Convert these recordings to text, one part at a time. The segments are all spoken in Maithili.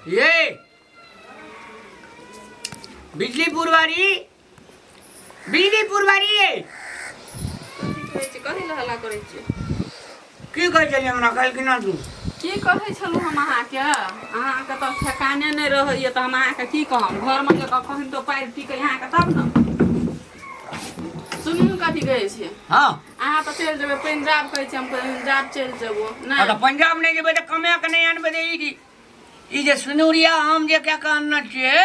ये बिजली पुरवारी ये कथी हल्ला करै छी की कहै छलियै हमरा काल्हि कि ना तू की कहै छलहुँ हम अहाँके तऽ ठेकाने नहि रहैए तऽ हम अहाँके की कहब घरमे जब कखन तो पारि टिकै अहाँके तब ने सुनू कथी कहै छियै हाँ अहाँ तऽ चलि जेबै पंजाब कहै छी हम पंजाब चलि जेबो नहि तो पंजाब नहीं जेबै तऽ कमे के नहीं आनबै दे ई जे सिनुरिया आम जे क्या कहना छियै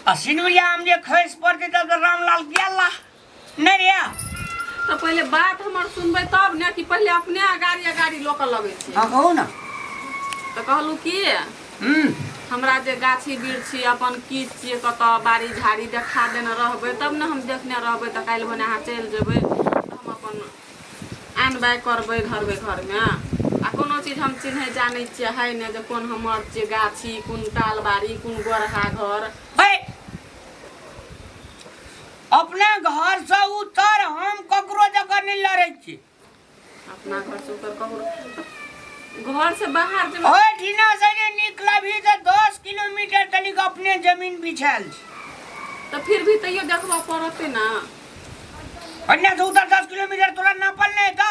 आ सिनुरिया आम जे खैस पड़तै तब तऽ रामलाल गेला नहीं रे तऽ पहिले बात हमर सुनबै तब ने कि पहिले अपने अगाड़ी लोक लगै छै हाँ कहू ना तऽ कहलहुँ की हमरा जे गाछी वृक्षी अपन की छियै कतऽ बाड़ी झाड़ी देखा देने रहबै तब ने हम देखने रहबै तऽ काल्हि भने अहाँ चलि जेबै तऽ हम अपन आनबाइ करबै घरमे आ कोनो चीज हम चिन्है जानै छियै है ने जे कोन हमर छियै गाछी कोन टाल बाड़ी कोन गोरहा घर अपने घर से उतर हम ककरो जगह नहीं लड़े छी अपना घर से उतर ककरो घर से बाहर जब ओए ठीना से जे निकलबी तऽ 10 किलोमीटर तलिक अपने जमीन बिछायल छै तऽ फिर भी तैयो देखबा पड़ते ना अन्य से उतर 10 किलोमीटर तोरा नापल नहीं तो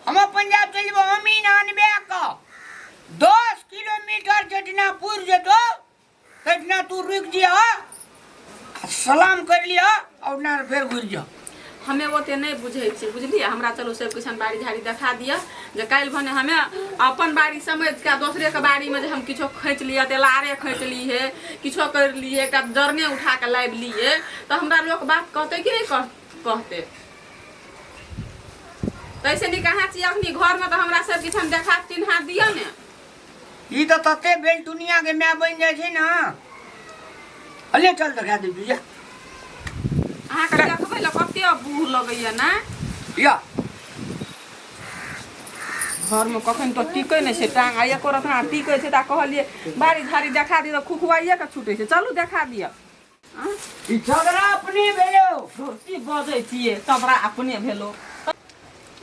हम पंजाब चल जेबो हम ही आनबे का 10 किलोमीटर जितना पुर जेतो तितना तू रुक जिया सलाम कर लिया और ना फिर घुर जा हमें ओते नहीं बुझे छी बुझलिए हमरा चलो सब किसान बाड़ी झाड़ी देखा दिया जे काल्हि भने हमें अपन बाड़ी समझ के दूसरे के बाड़ी में जे हम किछो खैच लिया तेलारे खैच लिए किछो कर लिए का जरने उठा के लाइब लिए तो हमरा लोग बात कहते कि नहीं कहते तैसे नहीं कहा छी अपनी घर में तो हमरा सब किसान देखा चिन्हा दिया ने ई तो तते बेल दुनिया के मैं बन जाय छै ना अले चल देखा दे तुझे अहाँ के देखबै ल कते बूढ़ लगैया ना या घर में कखन तो टिकै नहीं छै टांग आ एको रत्ना टिकै छै त कहलिए बाड़ी झाड़ी देखा दी त खुखवाइए के छूटे छै चलू देखा दिया ई झगड़ा अपने भेलो की बजै छियै सबरा अपने भेलो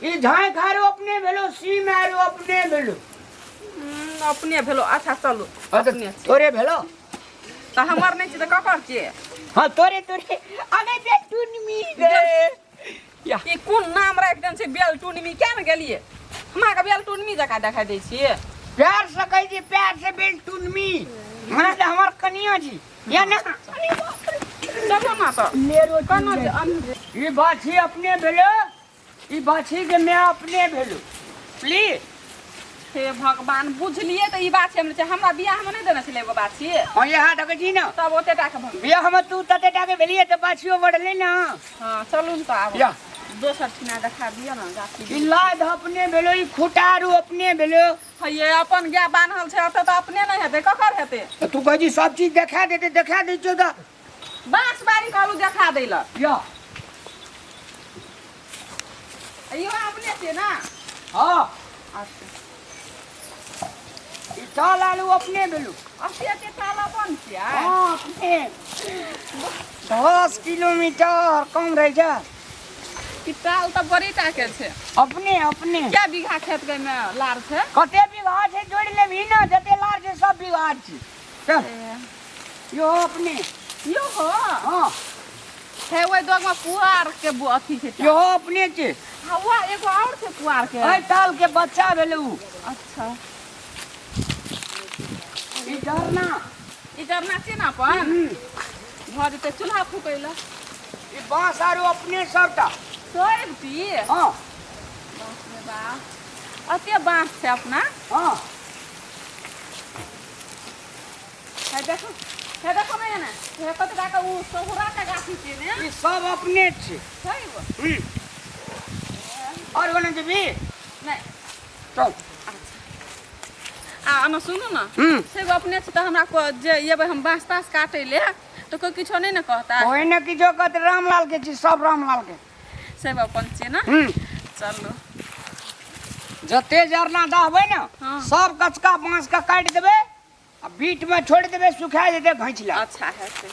ई झाय खारो अपने भेलो सी मारो अपने भेलो अपने भेलो अच्छा चलू अपने तोरे भेलो त हमर नहीं छै त ककर छियै हाँ तोरे अगे बेलटुनमी गे या ई कोन नाम राख देन छै बेलटुनमी क्या न गेलिए हमरा के बेलटुनमी जका देखा दै छियै प्यार से कह जी प्यार से बेलटुनमी हमरा त हमर कनिया जी या ना चलो ना तो मेरो कनो ई बाछी अपने भेलो ई बाछी के मैं अपने भेलो प्लीज हे भगवान बुझलिए त ई बात छै हमरा बियाह में नहीं देना छले एगो बात छी हां यहाँ तक जी ना तब ओते टाके भग बियाह में तू तते टाके भेलिए त बाछियो बढ़ले ना हां चलू न त आब या दोसर ठिना देखा दिया ना गाछी ई लाद अपने भेलो ई खुटारू अपने भेलो ये अपन गाय बान्हल छै ओते त अपने नहीं हेते ककर हेते तू कह जी सब चीज देखा दे छो त बांस बाड़ी कहलू देखा दै ल या यो अपने छै ना हां अच्छा ई चाल आलू अपने भेलो अस्सी ताला बन छियै हां अपने 10 किलोमीटर कम रह जा कि ताल त बड़ी टाके छै अपने क्या बीघा खेत के में लार छै कते बीघा छै जोड़ लेबही ना जते लार छै सब बीघा छै चल यो अपने यो हो हां हे ओइ दोग में पुआर के अथी छै यो अपने छै हवा एगो और छै पुआर के ए ताल के बच्चा भेलू अच्छा ई डरना छै ना अपन घर जते चूल्हा फूकैला ई बांस आरो अपने सबटा सोरती हां बाप रे बाप अते बांस छै अपना हां हे देखो नहीं ना हे कतका का उ सोहरा का गाछी छै ने ई सब अपने छै छै वो और बने जेबी नहीं चल आ सुनू ना से अपने से तो हमरा को जे ये हम बांस तास काटे ले तो कोई किछो नहीं ना कहता कोई ना किछो कहत रामलाल के छी सब रामलाल के से अपन छै ना चलो जते जरना दहबै ना हाँ। सब कचका बांस का काट देबे आ बीट में छोड़ देबे सुखा जेते घैंचला अच्छा है से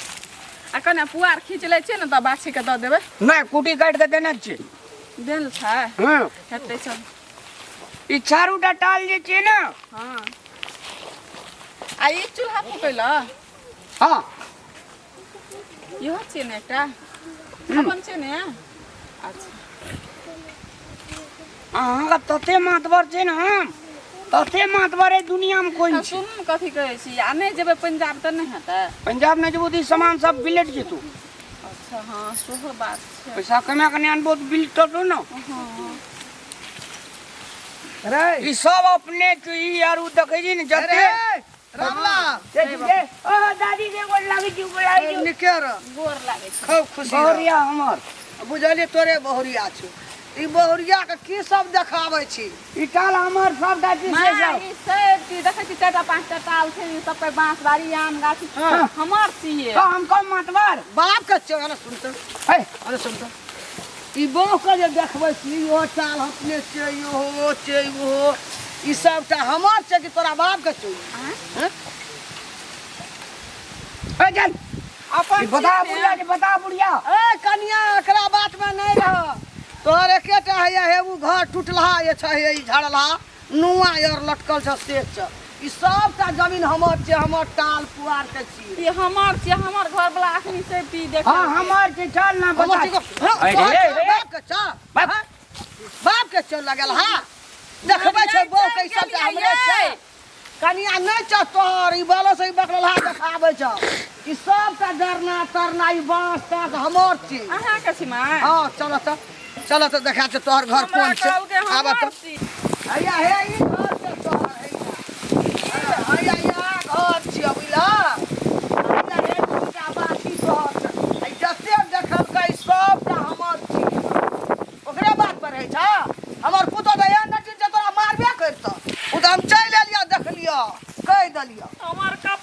आ कने पुआर खींच ले छै ना त बाछी के द देबे नहीं कुटी काट के देने छी देल छै हां हेतै चल ई चारूटा टाल जे छै ना हां आ ई चूल्हा फुकैला हाँ इहो छियै ने एकटा अपन छै ने अच्छा अहाँके तते मातबर छै ने हम तते मातबर है दुनिया में कोई नहीं छै। सुनू कथी कहै छी आ नहि जेबै पंजाब तऽ नहि हेतै पंजाब में जेबो तो सामान सब बिलेट जेतौ अच्छा हाँ सेहो बात छै पैसा कमा के नहीं अनबो तो बिल तो ना हाँ रे ई सब अपने के ई आर उ देखै छी ने जते रामला ओ दादी के गोर लागी छी बोलाई छी निकेर गोर लागै छै खूब खुशी बहुरिया हमर बुझलिए तोरे बहुरिया छौ ई बहुरिया के की सब देखाबै छी ई टाल हमर सब दादी से माँ सब ई सब चीज देखै छी चारिटा पांचटा टाल छै ई सब पे बांस बाड़ी आम गाछी हाँ। हमर छियै तो हमको मातबर बाप के छौ अरे सुनत है अरे सुनत ई बहु के जे देखबै छी इहो चाल अपने छै इहो छै इहो ई सबटा हमर छै कि तोरा बाप के छौ हैं ए चल अपन ई बता छियै बुढ़िया ने। जे बता बुढ़िया ए कनिया एकरा बात में नहीं रह तोहर एकेटा है हेबू घर टूटलहा ये छै ये झड़लहा नुआ और लटकल छ से छ ई सबटा जमीन हमर छै हमर टाल पुआर के छी ई हमर छियै हमर घर वाला अखनी से पी देख हां हमर के चल ना बता हमर अरे बाप रे के छ बाप। बाप के छ लगल हा देखबै छै बौ के ई सबटा हमरे छै कनिया नहीं छ तोहर ई बालो से ई बकलहा देखाबै छ ई सबटा डरना तरना ई बांस तक हमर छी अहाँ के छी माँ हाँ चलो तो देखा छै तोहर घर कोन छै आब तो हैया हे ई घर छै तोहर हैया घर छै बुझला हैया हे दूटा बाटी तोहर छै आई जते देखल के सबटा हमर छी ओकरे बात पर है छ हमर पुतो त एहन नटी जे तोरा मारबे करत उ त हम चल एलिया देख लिया कह देलिया हमर कब